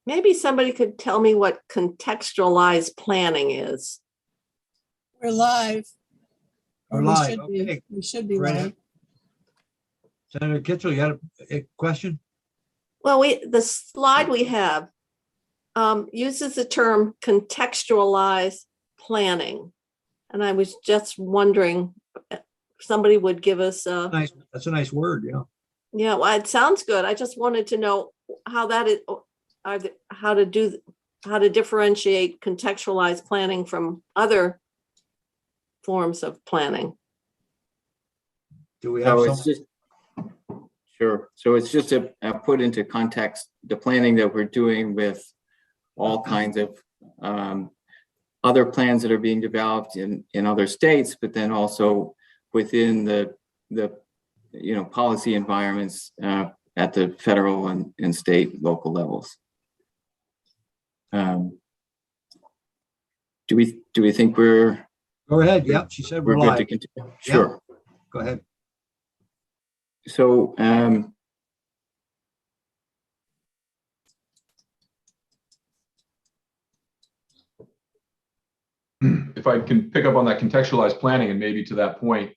Maybe somebody could tell me what contextualized planning is. We're live. We're We live, should be. okay. We should be Right live. ahead. Senator Kitchell, you had a question? Well, the slide we have uses the term contextualized planning. And I was just wondering if somebody would give us a, Nice. That's a nice word, yeah. yeah, well, it sounds good. I just wanted to know how that is, how to differentiate contextualized planning from other forms of planning. Do we have So some? it's just, sure. So it's just to put into context the planning that we're doing with all kinds of other plans that are being developed in other states, but then also within the policy environments at the federal and state, local levels. Do we think we're Go ahead. Yeah, she said we're good to live. continue? Sure. Go ahead. So if I can pick up on that contextualized planning, and maybe to that point,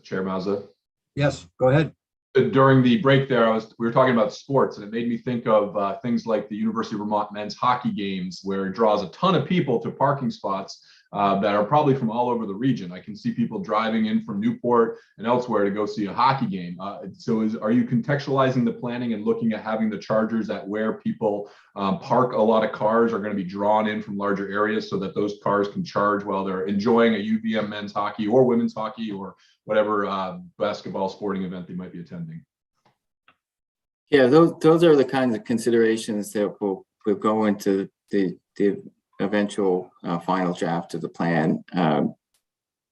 Chair Mazza, Yes, go ahead. during the break there, we were talking about sports, and it made me think of things like the University of Vermont men's hockey games, where it draws a ton of people to parking spots that are probably from all over the region. I can see people driving in from Newport and elsewhere to go see a hockey game. So are you contextualizing the planning and looking at having the chargers at where people park a lot of cars are going to be drawn in from larger areas so that those cars can charge while they're enjoying a UVM men's hockey or women's hockey or whatever basketball sporting event they might be attending? yeah, those are the kinds of considerations that will go into the eventual final draft of the plan,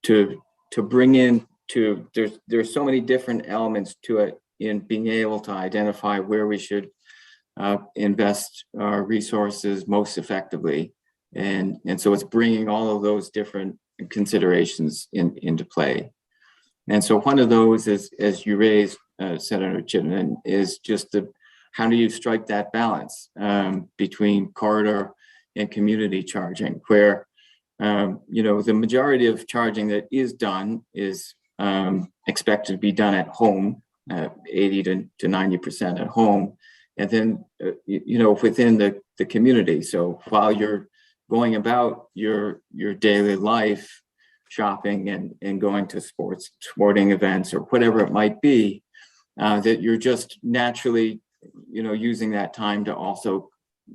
to bring in there's so many different elements to it in being able to identify where we should invest our resources most effectively, and so it's bringing all of those different considerations into play. And so one of those is, as you raised, Senator Chittenden, is just how do you strike that balance between corridor and community charging, where the majority of charging that is done is expected to be done at home, 80 to 90% at home, and then within the community. So while you're going about your daily life, shopping and going to sporting events or whatever it might be, that you're just naturally using that time to also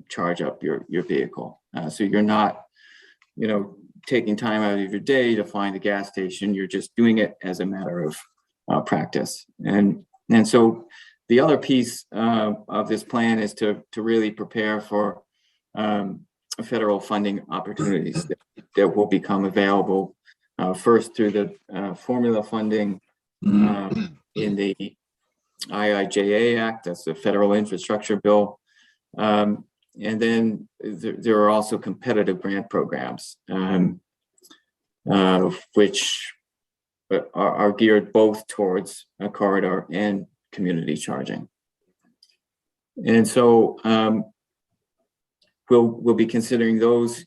charge up your vehicle. So you're not taking time out of your day to find a gas station. You're just doing it as a matter of practice. And so the other piece of this plan is to really prepare for federal funding opportunities that will become available first through the formula funding in the IIJA Act, that's the Federal Infrastructure Bill. And then there are also competitive grant programs, which are geared both towards a corridor and community charging. And so we'll be considering those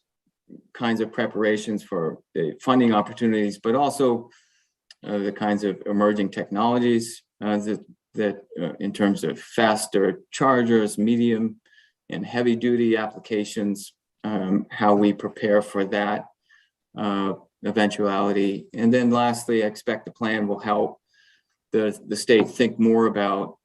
kinds of preparations for the funding opportunities, but also the kinds of emerging technologies that in terms of faster chargers, medium and heavy duty applications, how we prepare for that eventuality. And then lastly, I expect the plan will help the state think more about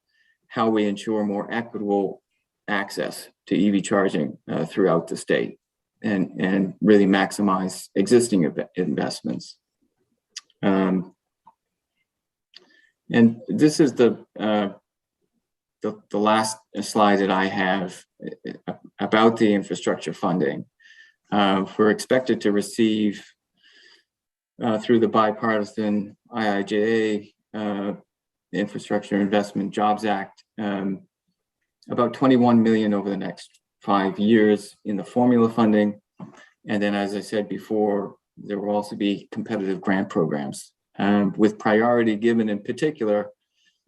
how we ensure more equitable access to EV charging throughout the state and really maximize existing investments. And this is the last slide that I have about the infrastructure funding. We're expected to receive through the bipartisan IIJA Infrastructure Investment Jobs Act about $21 million over the next 5 years in the formula funding. And then, as I said before, there will also be competitive grant programs with priority given in particular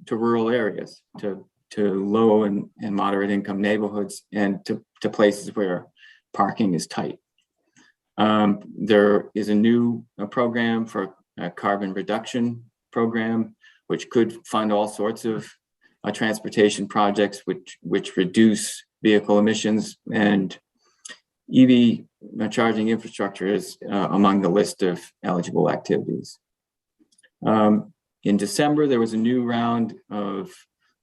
to rural areas, to low and moderate income neighborhoods, and to places where parking is tight. There is a new program for a carbon reduction program, which could fund all sorts of transportation projects which reduce vehicle emissions, and EV charging infrastructure is among the list of eligible activities. In December, there was a new round of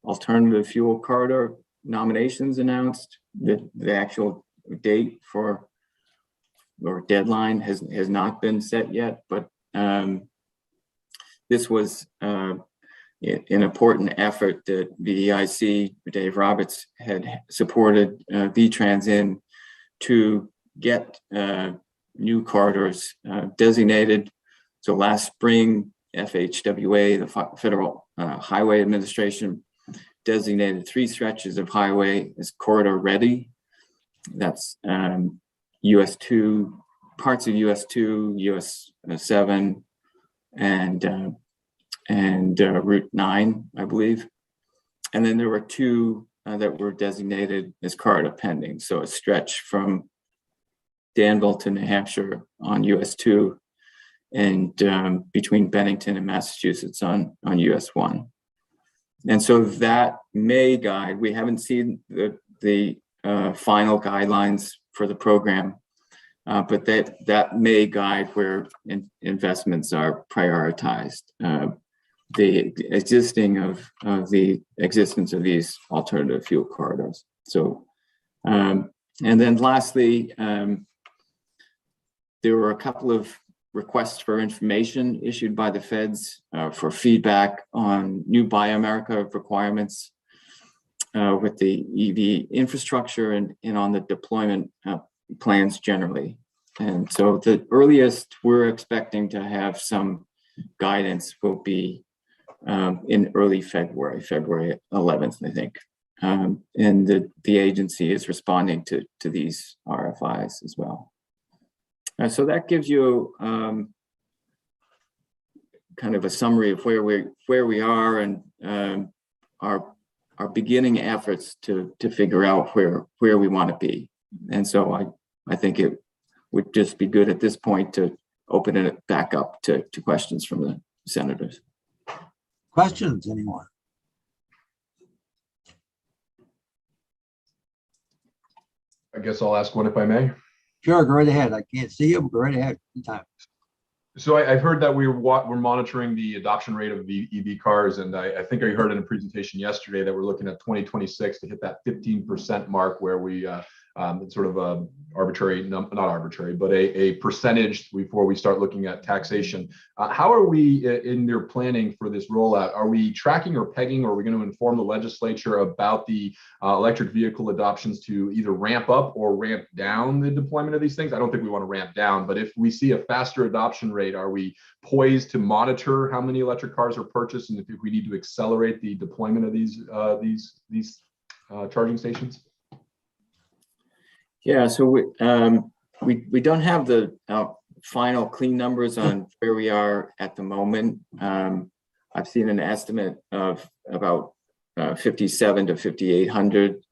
alternative fuel corridor nominations announced. The actual date for or deadline has not been set yet, but this was an important effort that VEIC, Dave Roberts, had supported VTrans in to get new corridors designated. So last spring, FHWA, the Federal Highway Administration, designated 3 stretches of highway as corridor ready. That's US 2, parts of US 2, US 7, and Route 9, I believe. And then there were 2 that were designated as corridor pending. So a stretch from Danville to New Hampshire on US 2, and between Bennington and Massachusetts on US 1. And so that May guide, we haven't seen the final guidelines for the program, but that May guide where investments are prioritized, the existence of these alternative fuel corridors. So, and then lastly, there were a couple of requests for information issued by the feds for feedback on new Buy America requirements with the EV infrastructure and on the deployment plans generally. And so the earliest we're expecting to have some guidance will be in early February 11th, I think. And the agency is responding to these RFIs as well. So that gives you kind of a summary of where we are and our beginning efforts to figure out where we want to be. And so I think it would just be good at this point to open it back up to questions from the senators. Questions, anyone? I guess I'll ask one if I may. Sure, go right ahead. I can't see you, but go right ahead. Anytime. So I've heard that we're monitoring the adoption rate of the EV cars, and I think I heard in a presentation yesterday that we're looking at 2026 to hit that 15% mark, where we sort of arbitrary, not arbitrary, but a percentage before we start looking at taxation. How are we in their planning for this rollout? Are we tracking or pegging, or are we going to inform the legislature about the electric vehicle adoptions to either ramp up or ramp down the deployment of these things? I don't think we want to ramp down, but if we see a faster adoption rate, are we poised to monitor how many electric cars are purchased, and if we need to accelerate the deployment of these charging stations? Yeah, so we don't have the final clean numbers on where we are at the moment. I've seen an estimate of about 57 to 5,800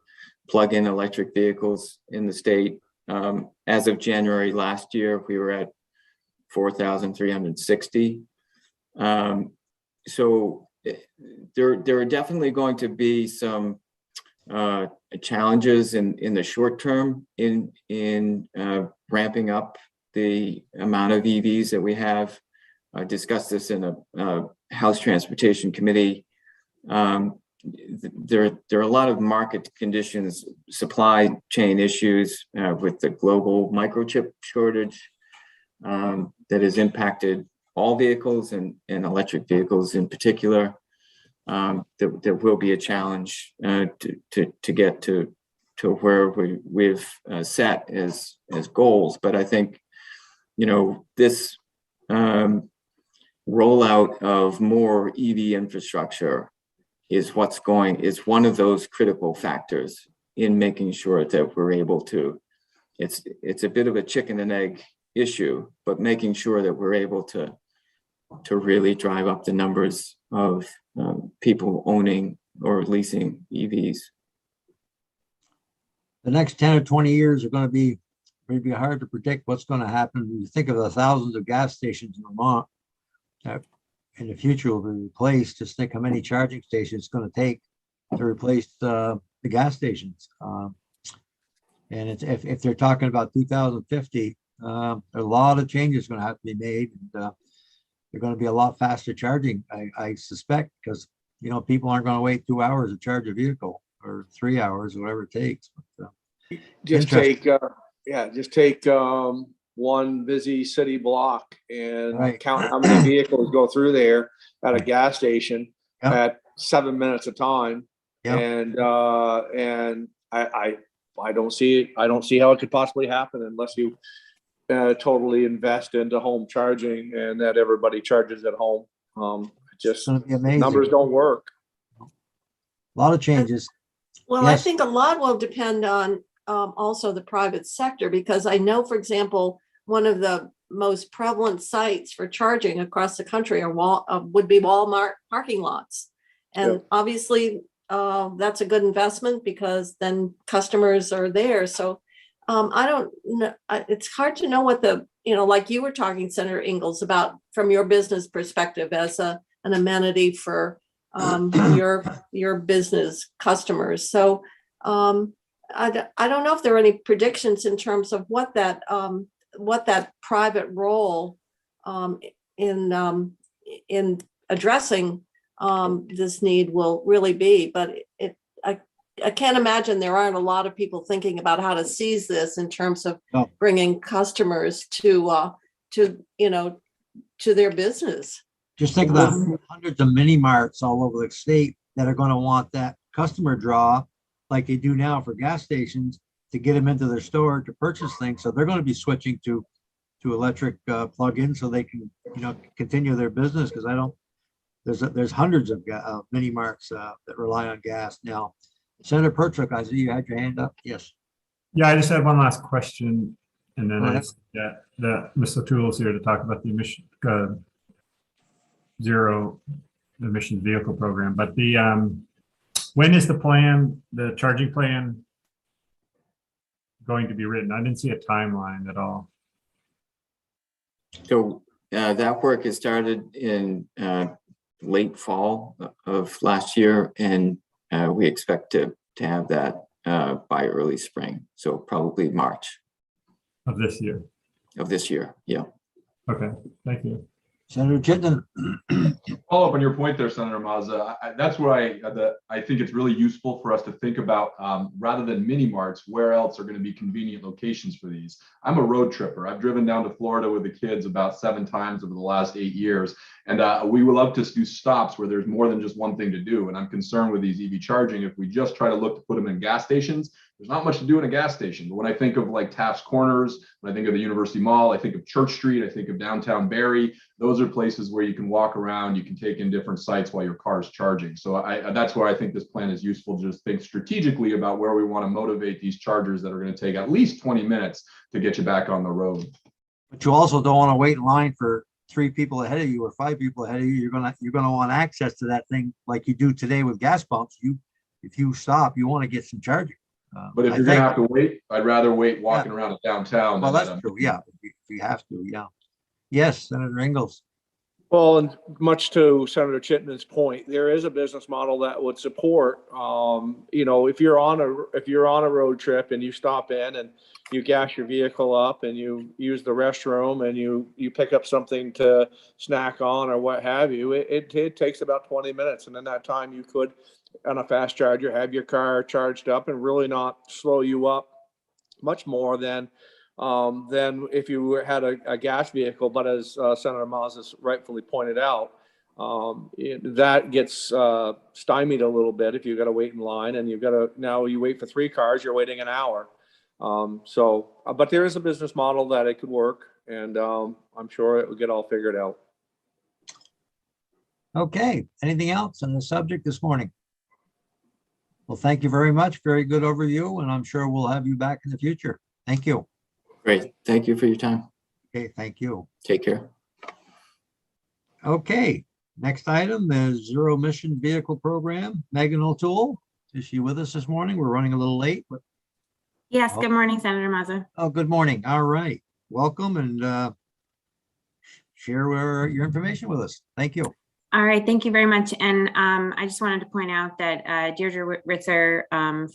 plug-in electric vehicles in the state. As of January last year, we were at 4,360. So there are definitely going to be some challenges in the short term in ramping up the amount of EVs that we have. I discussed this in a House Transportation Committee. There are a lot of market conditions, supply chain issues with the global microchip shortage that has impacted all vehicles and electric vehicles in particular. There will be a challenge to get to where we've set as goals. But I think, this rollout of more EV infrastructure is one of those critical factors in making sure that we're able to, it's a bit of a chicken and egg issue, but making sure that we're able to really drive up the numbers of people owning or leasing EVs. The next 10 or 20 years are going to be maybe hard to predict what's going to happen. When you think of the thousands of gas stations in Vermont that in the future will be replaced, just think how many charging stations it's going to take to replace the gas stations. And it's, if they're talking about 2050, a lot of changes going to have to be made. And they're going to be a lot faster charging, I suspect, because, you know, people aren't going to wait 2 hours to charge a vehicle or 3 hours, whatever it takes. But, Just interesting. take one busy city block and Right. count how many vehicles go through there at a gas station Yep. at 7 minutes a time. Yep. And I don't see how it could possibly happen unless you totally invest into home charging and that everybody charges at home. It's going to be amazing. Numbers don't work. A lot of changes. Well, I Yes. think a lot will depend on also the private sector, because I know, for example, one of the most prevalent sites for charging across the country would be Walmart parking lots. And Yep. obviously, that's a good investment because then customers are there. So I don't know. It's hard to know what like you were talking, Senator Ingalls, about from your business perspective as an amenity for your business customers. So I don't know if there are any predictions in terms of what that private role in addressing this need will really be, but I can't imagine there aren't a lot of people thinking about how to seize this in terms of No. bringing customers to their business. Just think about hundreds of mini marts all over the state that are going to want that customer draw like they do now for gas stations to get them into their store to purchase things. So they're going to be switching to electric plug-in so they can, continue their business. Because there's hundreds of mini marts that rely on gas now. Senator Pertrick, I see you had your hand up. Yes. Yeah, I just had one last question, and then Go I ahead. get that Mr. O'Toole's here to talk about the zero emission vehicle program. But when is the charging plan going to be written? I didn't see a timeline at all. So that work has started in late fall of last year, and we expect to have that by early spring. So probably March Of this year. of this year. Yeah. Okay, thank you. Senator Chittenden. Follow up on your point there, Senator Mazza. That's where I think it's really useful for us to think about, rather than mini marts, where else are going to be convenient locations for these. I'm a road tripper. I've driven down to Florida with the kids about 7 times over the last 8 years. And we would love to do stops where there's more than just one thing to do. And I'm concerned with these EV charging. If we just try to look to put them in gas stations, there's not much to do in a gas station. But when I think of like Taft's Corners, when I think of the University Mall, I think of Church Street, I think of downtown Barrie. Those are places where you can walk around, you can take in different sites while your car is charging. So that's where I think this plan is useful. Just think strategically about where we want to motivate these chargers that are going to take at least 20 minutes to get you back on the road. But you also don't want to wait in line for 3 people ahead of you or 5 people ahead of you. You're gonna want access to that thing like you do today with gas pumps. If you stop, you want to get some charging. But if you're going to have to wait, I'd rather wait walking around at downtown. Well, than that's true. Yeah, if you have to. Yeah. Yes, Senator Ingalls. Well, and much to Senator Chittenden's point, there is a business model that would support, if you're on a road trip and you stop in and you gas your vehicle up and you use the restroom and you pick up something to snack on or what have you, it takes about 20 minutes. And in that time you could, on a fast charger, have your car charged up and really not slow you up much more than if you had a gas vehicle. But as Senator Mazza rightfully pointed out, that gets stymied a little bit if you got to wait in line, and now you wait for 3 cars, you're waiting an hour. But there is a business model that it could work, and I'm sure it will get all figured out. Okay. Anything else on the subject this morning? Well, thank you very much. Very good overview, and I'm sure we'll have you back in the future. Thank you. Great. Thank you for your time. Okay, thank you. Take care. Okay, next item is zero emission vehicle program. Megan O'Toole, is she with us this morning? We're running a little late, but Yes, Oh. good morning, Senator Mazza. oh, good morning. All right, welcome and share your information with us. Thank you. All right, thank you very much. And I just wanted to point out that Deirdre Ritzer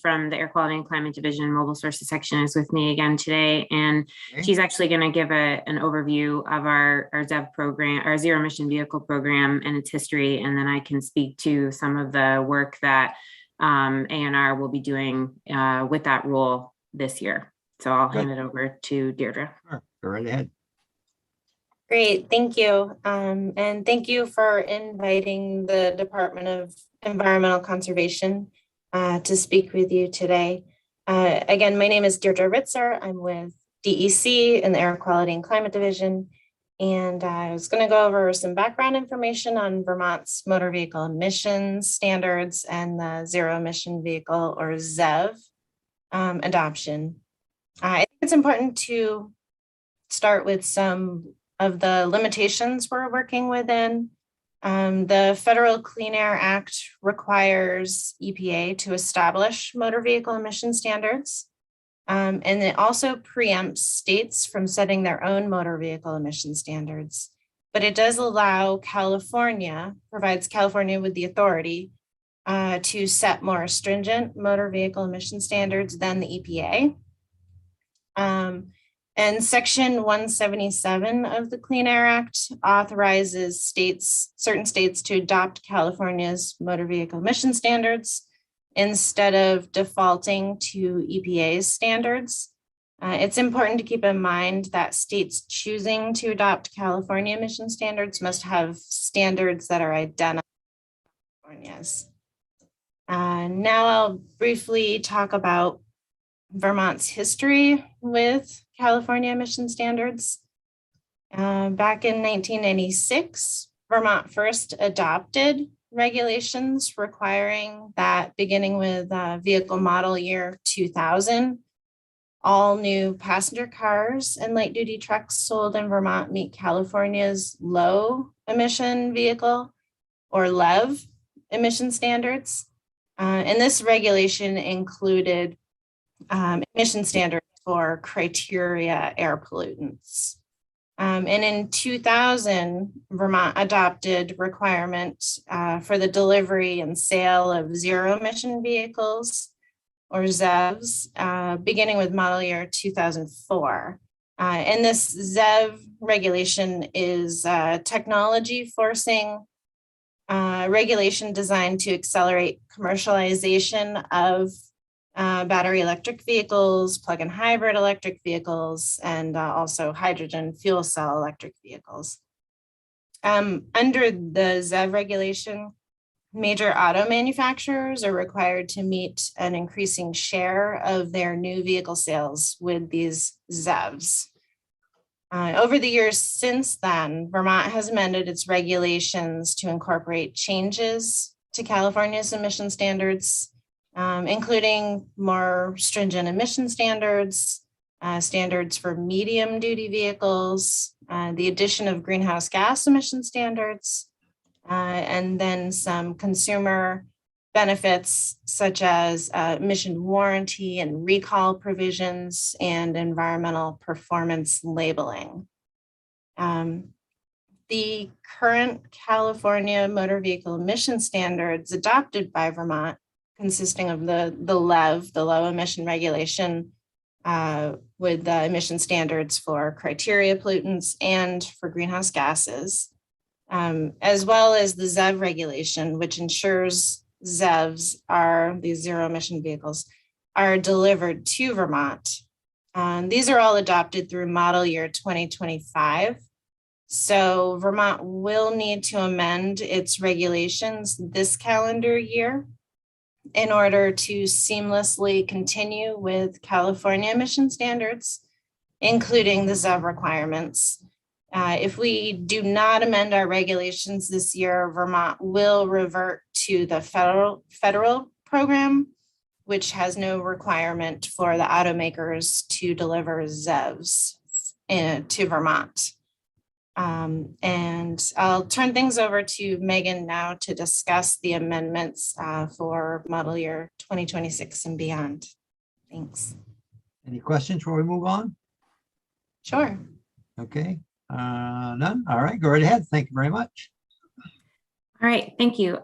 from the Air Quality and Climate Division Mobile Sources section is with me again today. And Okay. she's actually going to give an overview of our ZEV program, our zero emission vehicle program and its history. And then I can speak to some of the work that ANR will be doing with that rule this year. So I'll hand it over to Deirdre. Sure, go right ahead. Great, thank you. And thank you for inviting the Department of Environmental Conservation to speak with you today. Again, my name is Deirdre Ritzer. I'm with DEC in the Air Quality and Climate Division. And I was going to go over some background information on Vermont's motor vehicle emissions standards and the zero emission vehicle or ZEV adoption. I think it's important to start with some of the limitations we're working within. The Federal Clean Air Act requires EPA to establish motor vehicle emission standards. And it also preempts states from setting their own motor vehicle emission standards. But it does allow California, provides California with the authority to set more stringent motor vehicle emission standards than the EPA. And Section 177 of the Clean Air Act authorizes certain states to adopt California's motor vehicle emission standards instead of defaulting to EPA's standards. It's important to keep in mind that states choosing to adopt California emission standards must have standards that are identical to California's. Now I'll briefly talk about Vermont's history with California emission standards. Back in 1996, Vermont first adopted regulations requiring that beginning with vehicle model year 2000, all new passenger cars and light duty trucks sold in Vermont meet California's low emission vehicle or LEV emission standards. And this regulation included emission standards for criteria air pollutants. And in 2000, Vermont adopted requirements for the delivery and sale of zero emission vehicles or ZEVs, beginning with model year 2004. And this ZEV regulation is technology forcing regulation designed to accelerate commercialization of battery electric vehicles, plug-in hybrid electric vehicles, and also hydrogen fuel cell electric vehicles. Under the ZEV regulation, major auto manufacturers are required to meet an increasing share of their new vehicle sales with these ZEVs. Over the years since then, Vermont has amended its regulations to incorporate changes to California's emission standards, including more stringent emission standards, standards for medium duty vehicles, the addition of greenhouse gas emission standards, and then some consumer benefits such as emission warranty and recall provisions and environmental performance labeling. The current California motor vehicle emission standards adopted by Vermont, consisting of the LEV, the low emission regulation, with the emission standards for criteria pollutants and for greenhouse gases, as well as the ZEV regulation, which ensures ZEVs are, these zero emission vehicles, are delivered to Vermont. These are all adopted through model year 2025. So Vermont will need to amend its regulations this calendar year in order to seamlessly continue with California emission standards, including the ZEV requirements. If we do not amend our regulations this year, Vermont will revert to the federal program, which has no requirement for the automakers to deliver ZEVs to Vermont. And I'll turn things over to Megan now to discuss the amendments for model year 2026 and beyond. Thanks. Any questions before we move on? Sure. Okay, none. All right, go right ahead. Thank you very much. All right, thank you.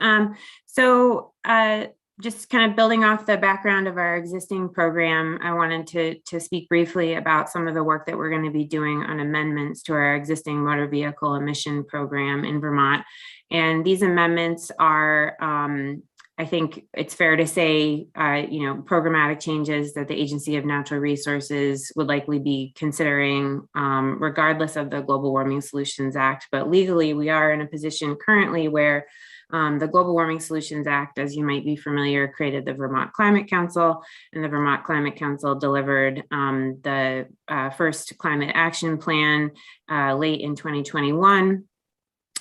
Just kind of building off the background of our existing program, I wanted to speak briefly about some of the work that we're going to be doing on amendments to our existing motor vehicle emission program in Vermont. And these amendments are, I think it's fair to say, programmatic changes that the Agency of Natural Resources would likely be considering, regardless of the Global Warming Solutions Act. But legally, we are in a position currently where the Global Warming Solutions Act, as you might be familiar, created the Vermont Climate Council, and the Vermont Climate Council delivered the first climate action plan late in 2021.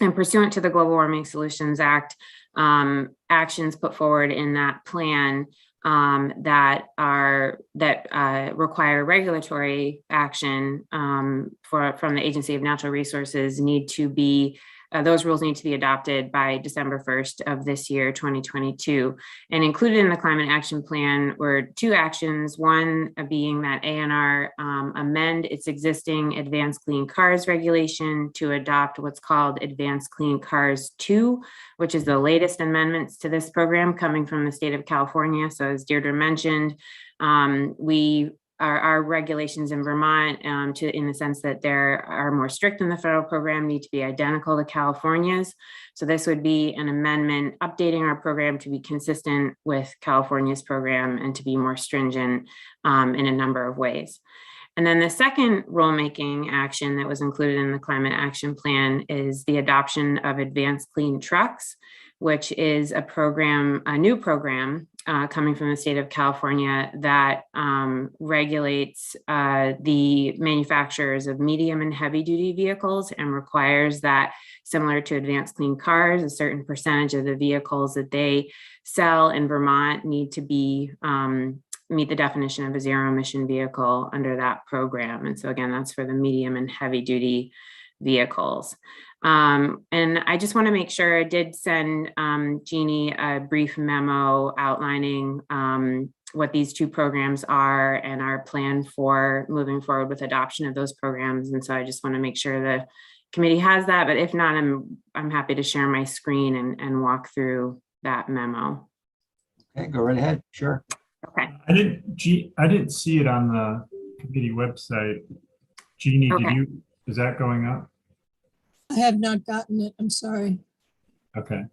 And pursuant to the Global Warming Solutions Act, actions put forward in that plan that require regulatory action from the Agency of Natural Resources need to be those rules need to be adopted by December 1st of this year, 2022. And included in the climate action plan were two actions, one being that ANR amend its existing advanced clean cars regulation to adopt what's called Advanced Clean Cars 2, which is the latest amendments to this program coming from the state of California. So as Deirdre mentioned, our regulations in Vermont, in the sense that they are more strict than the federal program, need to be identical to California's. So this would be an amendment updating our program to be consistent with California's program and to be more stringent in a number of ways. And then the second rulemaking action that was included in the climate action plan is the adoption of Advanced Clean Trucks, which is a new program coming from the state of California that regulates the manufacturers of medium and heavy duty vehicles and requires that, similar to Advanced Clean Cars, a certain percentage of the vehicles that they sell in Vermont need to be meet the definition of a zero emission vehicle under that program. And so again, that's for the medium and heavy duty vehicles. And I just want to make sure I did send Jeannie a brief memo outlining what these two programs are and our plan for moving forward with adoption of those programs. And so I just want to make sure the committee has that, but if not, I'm happy to share my screen and walk through that memo. Okay, go right ahead. Sure. Okay. I didn't see it on the committee website. Jeannie, Okay. Is that going up? I have not gotten it. I'm sorry. Okay.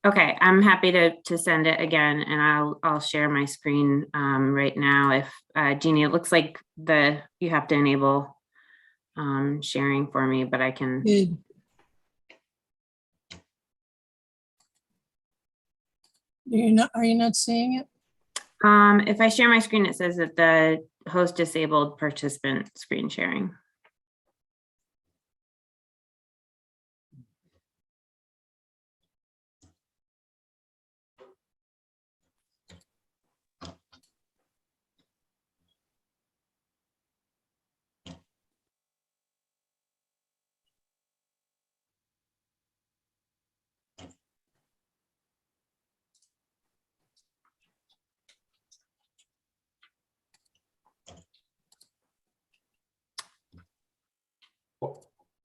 Okay, I'm happy to send it again, and I'll share my screen right now. If Jeannie, it looks like you have to enable sharing for me, but I can. Good. Are you not seeing it? If I share my screen, it says that the host disabled participant screen sharing.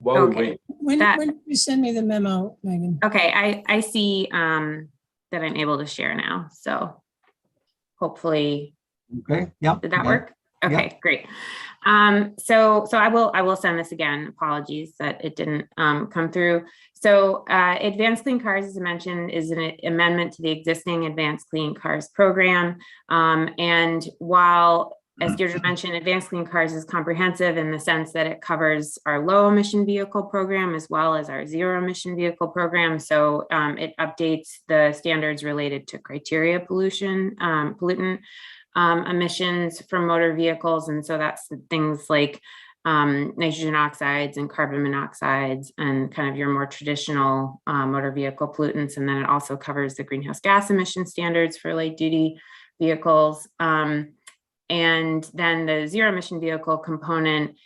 While we Okay. wait, When That- did you send me the memo, Megan? Okay, I see that I'm able to share now. So hopefully, Okay, yeah. did that yeah. work? Okay, great. So I will send this again. Apologies that it didn't come through. So Advanced Clean Cars, as I mentioned, is an amendment to the existing Advanced Clean Cars program. And while, as Deirdre mentioned, Advanced Clean Cars is comprehensive in the sense that it covers our low emission vehicle program as well as our zero emission vehicle program. So it updates the standards related to criteria pollutant emissions from motor vehicles. And so that's things like nitrogen oxides and carbon monoxides and kind of your more traditional motor vehicle pollutants. And then it also covers the greenhouse gas emission standards for light duty vehicles. And then the zero emission vehicle component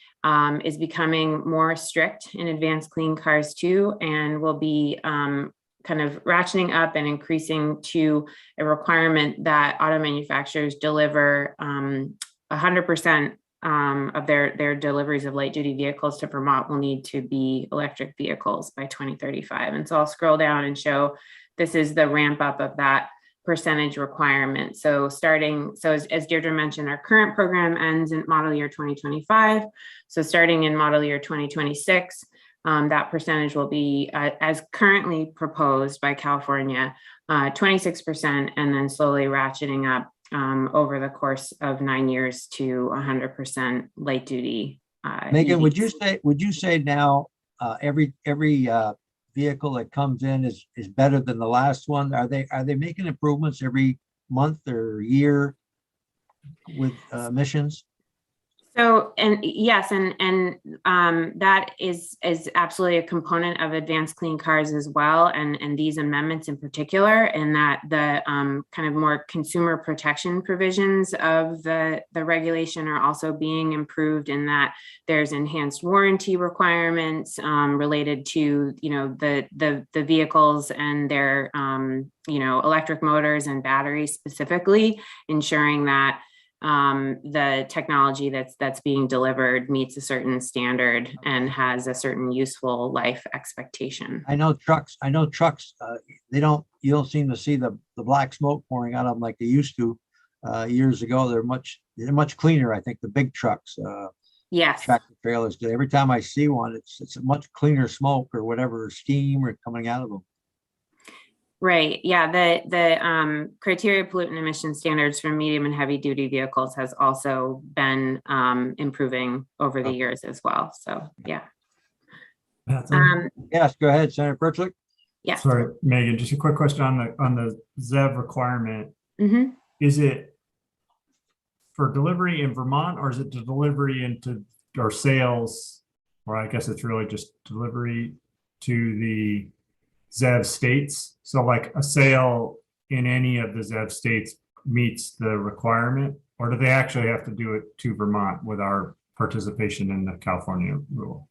is becoming more strict in Advanced Clean Cars 2, and will be kind of ratcheting up and increasing to a requirement that auto manufacturers deliver 100% of their deliveries of light duty vehicles to Vermont will need to be electric vehicles by 2035. And so I'll scroll down and show this is the ramp up of that percentage requirement. So as Deirdre mentioned, our current program ends in model year 2025. So starting in model year 2026, that percentage will be, as currently proposed by California, 26%, and then slowly ratcheting up over the course of 9 years to 100% light duty. Megan, EVs. would you say now every vehicle that comes in is better than the last one? Are they making improvements every month or year with emissions? So, and yes, and that is absolutely a component of Advanced Clean Cars as well, and these amendments in particular, in that the kind of more consumer protection provisions of the regulation are also being improved, in that there's enhanced warranty requirements related to the vehicles and their electric motors and batteries, specifically ensuring that the technology that's being delivered meets a certain standard and has a certain useful life expectation. I know trucks, you don't seem to see the black smoke pouring out of them like they used to years ago. They're much cleaner. I think the big trucks, Yes. tractor trailers, every time I see one, it's a much cleaner smoke or whatever, steam or coming out of them. Right. Yeah. The criteria pollutant emission standards for medium and heavy duty vehicles has also been improving over the years as well. So, yeah. Yes, go ahead, Senator Perchlik. Yes. Sorry, Megan, just a quick question on the ZEV requirement. Mm-hmm. Is it for delivery in Vermont, or is it to delivery into or sales, or I guess it's really just delivery to the ZEV states? So like a sale in any of the ZEV states meets the requirement, or do they actually have to do it to Vermont with our participation in the California rule?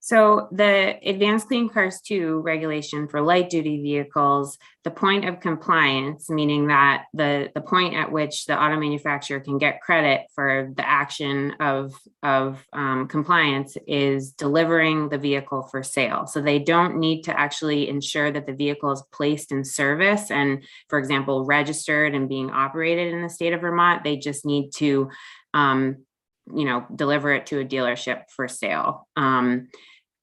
So the Advanced Clean Cars 2 regulation for light duty vehicles, the point of compliance, meaning that the point at which the auto manufacturer can get credit for the action of compliance, is delivering the vehicle for sale. So they don't need to actually ensure that the vehicle is placed in service and, for example, registered and being operated in the state of Vermont. They just need to deliver it to a dealership for sale.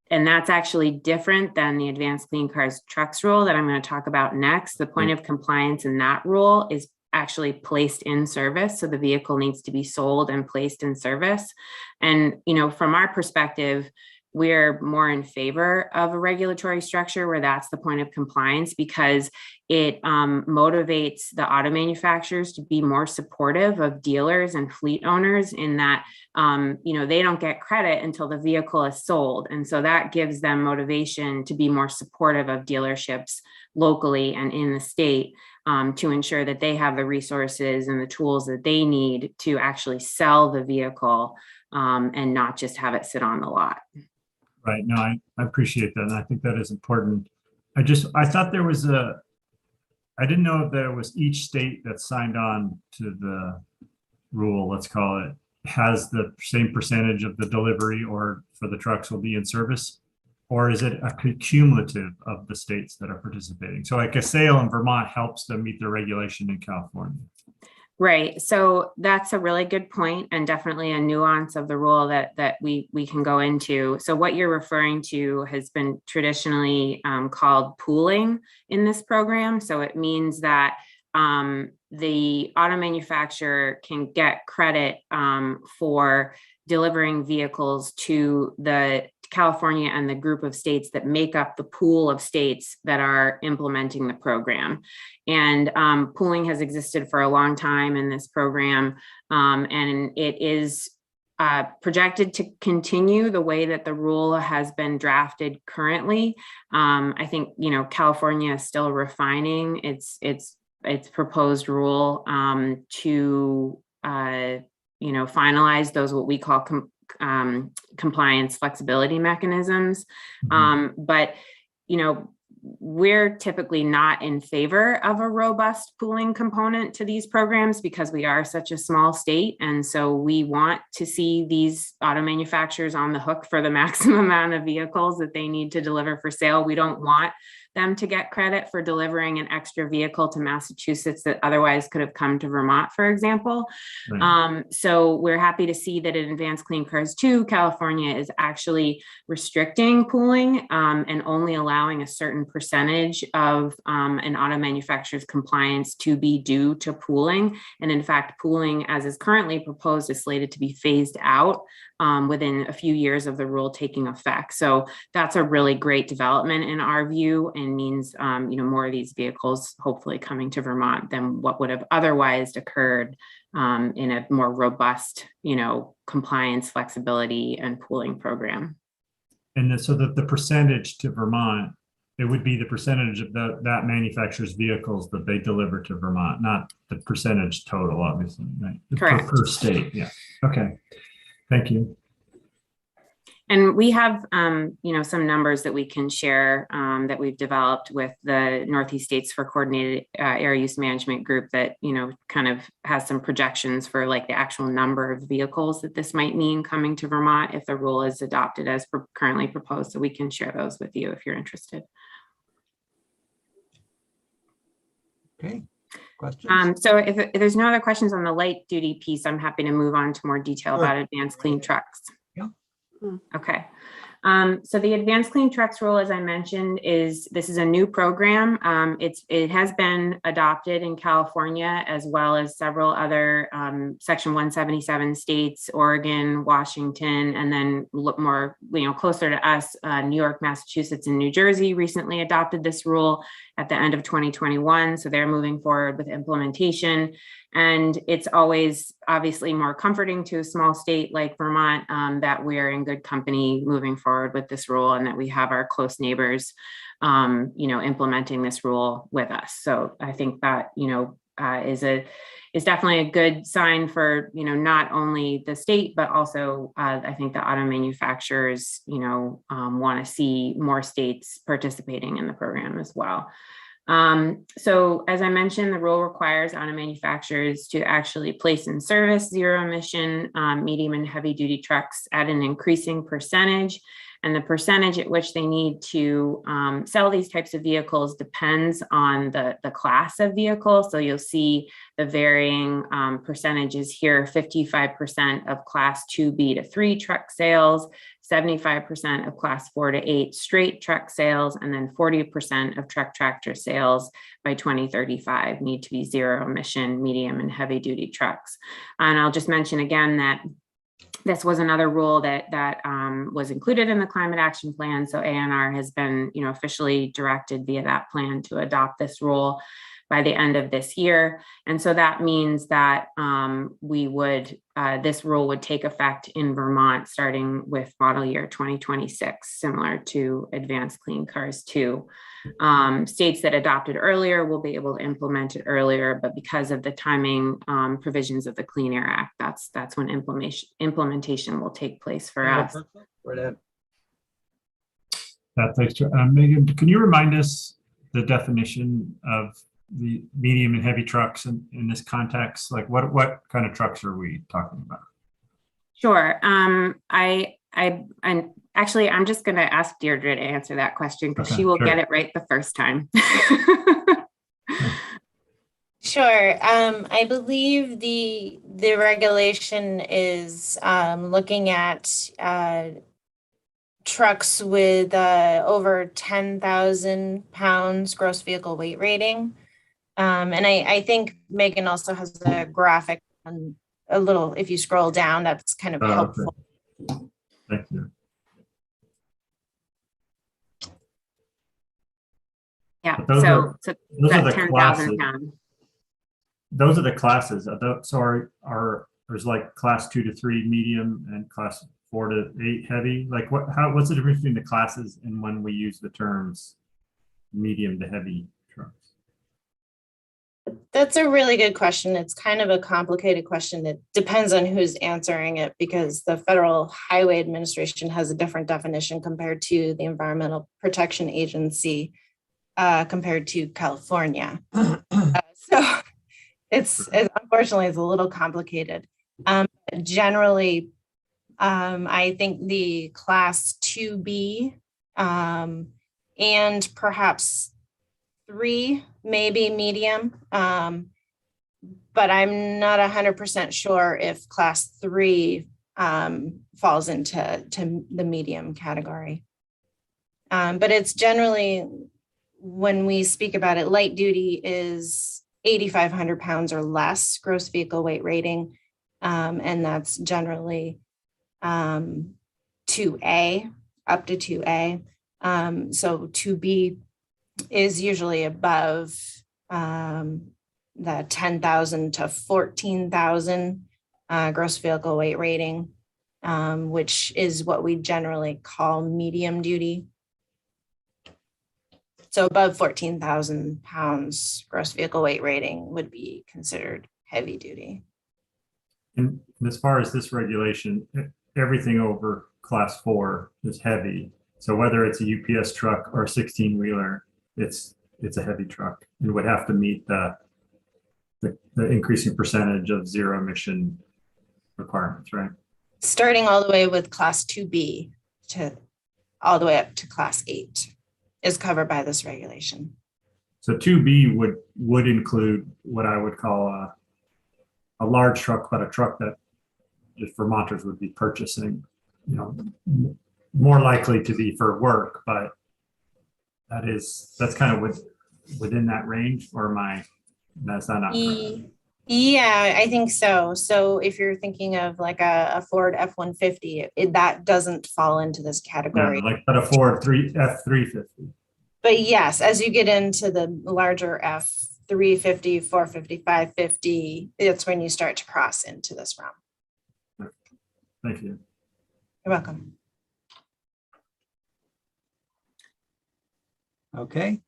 And that's actually different than the Advanced Clean Cars trucks rule that I'm going to talk about next. The point of compliance in that rule is actually placed in service. So the vehicle needs to be sold and placed in service. And, from our perspective, we're more in favor of a regulatory structure where that's the point of compliance, because it motivates the auto manufacturers to be more supportive of dealers and fleet owners, in that, they don't get credit until the vehicle is sold. And so that gives them motivation to be more supportive of dealerships locally and in the state, to ensure that they have the resources and the tools that they need to actually sell the vehicle, and not just have it sit on the lot. Right. No, I appreciate that. And I think that is important. I thought there was I didn't know if there was each state that signed on to the rule, let's call it, has the same percentage of the delivery or for the trucks will be in service, or is it a cumulative of the states that are participating? So like a sale in Vermont helps them meet the regulation in California. Right. So that's a really good point, and definitely a nuance of the rule that we can go into. So what you're referring to has been traditionally called pooling in this program. So it means that the auto manufacturer can get credit for delivering vehicles to the California and the group of states that make up the pool of states that are implementing the program. And pooling has existed for a long time in this program, and it is projected to continue the way that the rule has been drafted currently. I think California is still refining its proposed rule to finalize those what we call compliance flexibility mechanisms. Mhm. But, you know, we're typically not in favor of a robust pooling component to these programs because we are such a small state. And so we want to see these auto manufacturers on the hook for the maximum amount of vehicles that they need to deliver for sale. We don't want them to get credit for delivering an extra vehicle to Massachusetts that otherwise could have come to Vermont, for example. Right. So we're happy to see that in Advanced Clean Cars 2, California is actually restricting pooling and only allowing a certain percentage of an auto manufacturer's compliance to be due to pooling. And in fact, pooling as is currently proposed is slated to be phased out within a few years of the rule taking effect. So that's a really great development in our view, and means you know, more of these vehicles hopefully coming to Vermont than what would have otherwise occurred in a more robust, you know, compliance, flexibility, and pooling program. And so that the percentage to Vermont, it would be the percentage of that manufacturer's vehicles that they deliver to Vermont, not the percentage total, obviously, right? Correct. Per state, yeah. Okay, thank you. And we have, you know, some numbers that we can share that we've developed with the Northeast States for Coordinated Air Use Management group that, you know, kind of has some projections for like the actual number of vehicles that this might mean coming to Vermont if the rule is adopted as currently proposed. So we can share those with you if you're interested. Okay, questions? So if there's no other questions on the light duty piece, I'm happy to move on to more detail Sure. about advanced clean trucks. Yeah. Okay. So the Advanced Clean Trucks rule, as I mentioned, this is a new program. It has been adopted in California as well as several other Section 177 states, Oregon, Washington, and then look more, you know, closer to us, New York, Massachusetts, and New Jersey recently adopted this rule at the end of 2021. So they're moving forward with implementation. And it's always obviously more comforting to a small state like Vermont that we're in good company moving forward with this rule and that we have our close neighbors, you know, implementing this rule with us. So I think that, you know, is definitely a good sign for, you know, not only the state, but also I think the auto manufacturers, you know, want to see more states participating in the program as well. So as I mentioned, the rule requires auto manufacturers to actually place in service zero emission medium and heavy duty trucks at an increasing percentage. And the percentage at which they need to sell these types of vehicles depends on the class of vehicle. So you'll see the varying percentages here: 55% of class 2B to 3 truck sales, 75% of class 4 to 8 straight truck sales, and then 40% of truck tractor sales by 2035 need to be zero emission medium and heavy duty trucks. And I'll just mention again that this was another rule that was included in the climate action plan. So ANR has been, you know, officially directed via that plan to adopt this rule by the end of this year. And so that means that this rule would take effect in Vermont starting with model year 2026, similar to Advanced Clean Cars 2. States that adopted earlier will be able to implement it earlier, but because of the timing provisions of the Clean Air Act, that's when implementation will take place for us. Thanks, Megan. Can you remind us the definition of the medium and heavy trucks in this context? Like what kind of trucks are we talking about? Sure. I'm just going to ask Deirdre to answer that question because she will get it right the first time. Sure. I believe the regulation is looking at trucks with over 10,000 pounds gross vehicle weight rating. And I think Megan also has a graphic on a little, if you scroll down, that's kind of helpful. Okay. Thank you. Yeah, those are the 10,000 classes. pounds. Those are the classes. So there's like class 2 to 3 medium and class 4 to 8 heavy. Like what's the difference between the classes and when we use the terms medium to heavy trucks? That's a really good question. It's kind of a complicated question. It depends on who's answering it because the Federal Highway Administration has a different definition compared to the Environmental Protection Agency, compared to California. So it's unfortunately it's a little complicated. Generally, I think the class 2B and perhaps 3, maybe medium. But I'm not 100% sure if class 3 falls into the medium category. But it's generally, when we speak about it, light duty is 8,500 pounds or less gross vehicle weight rating. And that's generally 2A, up to 2A. So 2B is usually above the 10,000 to 14,000 gross vehicle weight rating, which is what we generally call medium duty. So above 14,000 pounds gross vehicle weight rating would be considered heavy duty. And as far as this regulation, everything over class 4 is heavy. So whether it's a UPS truck or a 16-wheeler, it's a heavy truck and would have to meet the increasing percentage of zero emission requirements, right? Starting all the way with class 2B to all the way up to class 8 is covered by this regulation. So 2B would include what I would call a large truck, but a truck that just Vermonters would be purchasing, more likely to be for work, but that's kind of within that range, or that's not correct? Yeah, I think so. So if you're thinking of like a Ford F-150, that doesn't fall into this category. Yeah, but a Ford F-350. But yes, as you get into the larger F-350, 450, 550, it's when you start to cross into this realm. Thank you. You're welcome. Okay.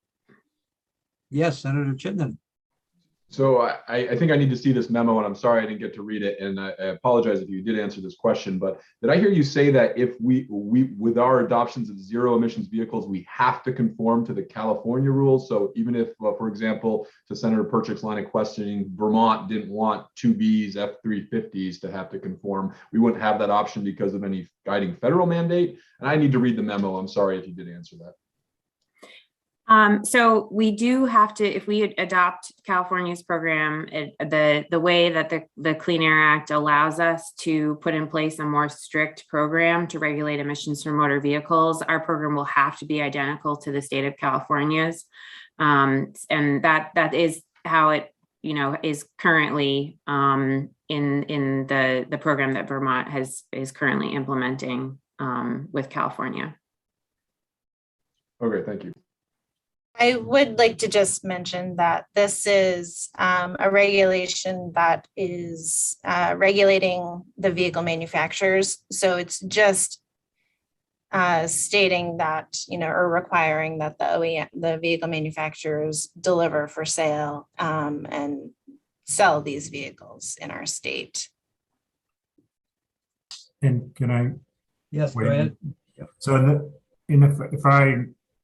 Yes, Senator Chittenden. So I think I need to see this memo, and I'm sorry I didn't get to read it, and I apologize if you did answer this question, but did I hear you say that if we with our adoptions of zero emissions vehicles, we have to conform to the California rules? So even if, for example, to Senator Perchik's line of questioning, Vermont didn't want 2Bs, F-350s to have to conform, we wouldn't have that option because of any guiding federal mandate? And I need to read the memo. I'm sorry if you did answer that. So we do have to, if we adopt California's program, the way that the Clean Air Act allows us to put in place a more strict program to regulate emissions from motor vehicles, our program will have to be identical to the state of California's. And that is how it, is currently in the program that Vermont is currently implementing with California. Okay, thank you. I would like to just mention that this is a regulation that is regulating the vehicle manufacturers. So it's just stating that, or requiring that the vehicle manufacturers deliver for sale and sell these vehicles in our state. And can I? Yes, go ahead. So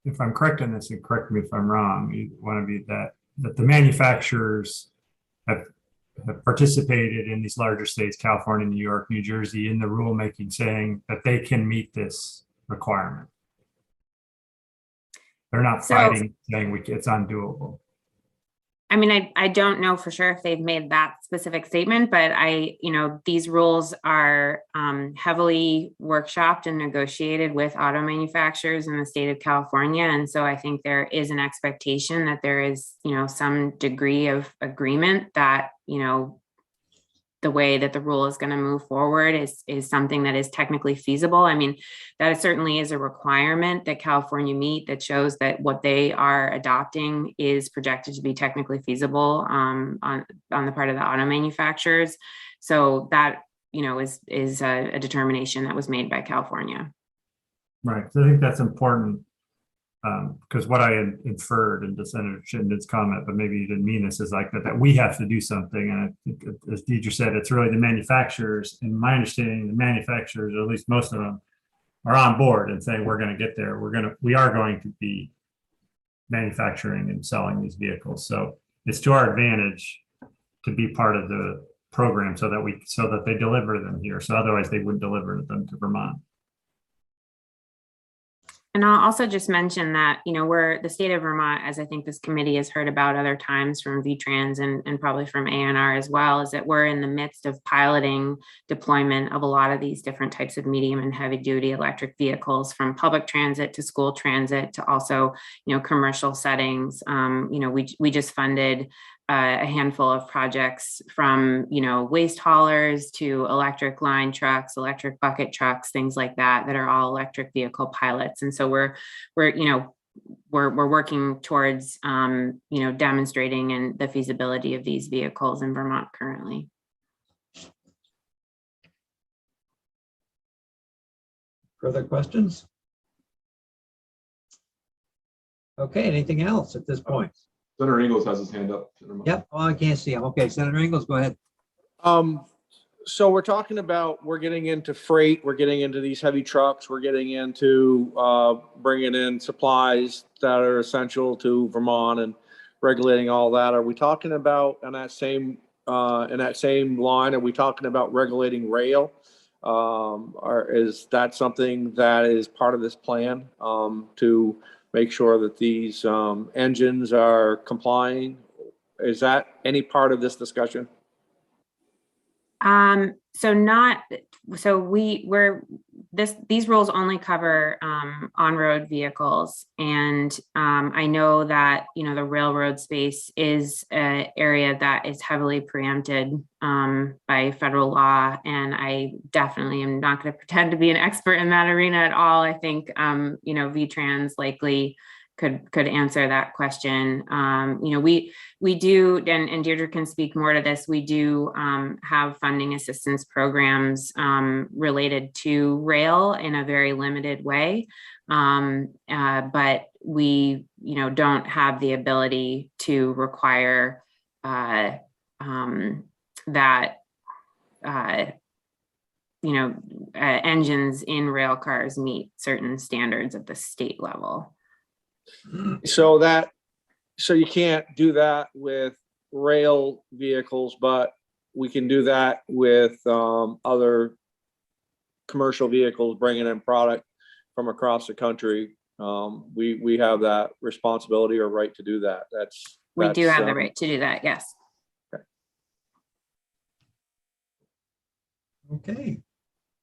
if I'm correct on this, and correct me if I'm wrong, you want to be that the manufacturers have participated in these larger states, California, New York, New Jersey, in the rulemaking saying that they can meet this requirement. They're not fighting, saying it's undoable. I mean, I don't know for sure if they've made that specific statement, but these rules are heavily workshopped and negotiated with auto manufacturers in the state of California. And so I think there is an expectation that there is, some degree of agreement that, the way that the rule is going to move forward is something that is technically feasible. I mean, that certainly is a requirement that California meet that shows that what they are adopting is projected to be technically feasible on the part of the auto manufacturers. So that, is a determination that was made by California. Right. So I think that's important. Because what I had inferred into Senator Chittenden's comment, but maybe you didn't mean this, is like that we have to do something. And I think, as Deidre said, it's really the manufacturers. In my understanding, the manufacturers, or at least most of them, are on board and saying we're going to get there. We are going to be manufacturing and selling these vehicles. So it's to our advantage to be part of the program so that they deliver them here. So otherwise they wouldn't deliver them to Vermont. And I'll also just mention that, we're the state of Vermont, as I think this committee has heard about other times from VTrans and probably from ANR as well, is that we're in the midst of piloting deployment of a lot of these different types of medium and heavy duty electric vehicles, from public transit to school transit to also, commercial settings. We just funded a handful of projects, from waste haulers to electric line trucks, electric bucket trucks, things like that are all electric vehicle pilots. And so we're working towards demonstrating and the feasibility of these vehicles in Vermont currently. Further questions? Okay, anything else at this point? Senator Ingles has his hand up. Yep, oh, I can't see him. Okay, Senator Ingles, go ahead. So we're talking about, we're getting into freight, we're getting into these heavy trucks, we're getting into bringing in supplies that are essential to Vermont and regulating all that. Are we talking about in that same line? Are we talking about regulating rail? Or is that something that is part of this plan to make sure that these engines are complying? Is that any part of this discussion? These rules only cover on-road vehicles, and I know that the railroad space is an area that is heavily preempted by federal law, and I definitely am not going to pretend to be an expert in that arena at all. I think VTrans likely could answer that question. We do, and Deirdre can speak more to this, we do have funding assistance programs related to rail in a very limited way. But we, don't have the ability to require that, engines in rail cars meet certain standards at the state level. So you can't do that with rail vehicles, but we can do that with other commercial vehicles bringing in product from across the country. We have that responsibility or right to do that. We do have the right to do that. Yes. Okay.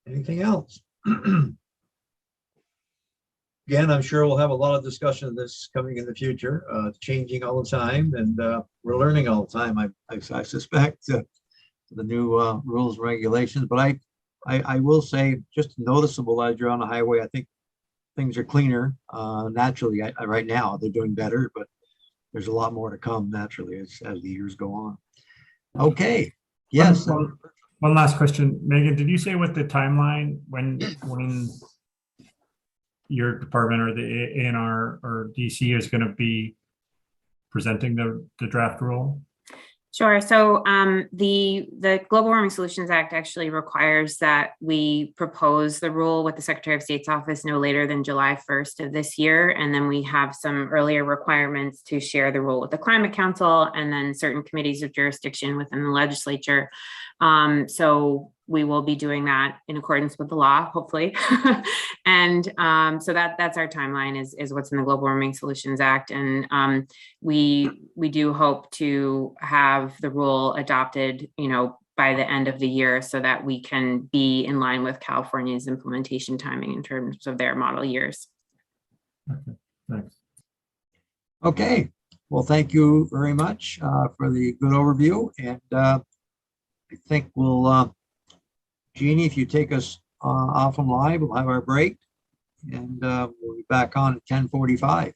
Anything else? Again, I'm sure we'll have a lot of discussion of this coming in the future. It's changing all the time, and we're learning all the time. I suspect the new rules and regulations. But I will say, just noticeable as you're on the highway, I think things are cleaner naturally. Right now, they're doing better, but there's a lot more to come naturally as the years go on. Okay. Yes. One last question, Megan. Did you say what the timeline when your department or the ANR or DC is going to be presenting the draft rule? Sure. So the Global Warming Solutions Act actually requires that we propose the rule with the Secretary of State's office no later than July 1st of this year. And then we have some earlier requirements to share the rule with the Climate Council and then certain committees of jurisdiction within the legislature. So we will be doing that in accordance with the law, hopefully. And so that's our timeline is what's in the Global Warming Solutions Act. And we do hope to have the rule adopted, by the end of the year so that we can be in line with California's implementation timing in terms of their model years. Okay, thanks. Okay. Well, thank you very much for the good overview. And I think we'll, Jeannie, if you take us off and live, we'll have our break, and we'll be back on at 10:45.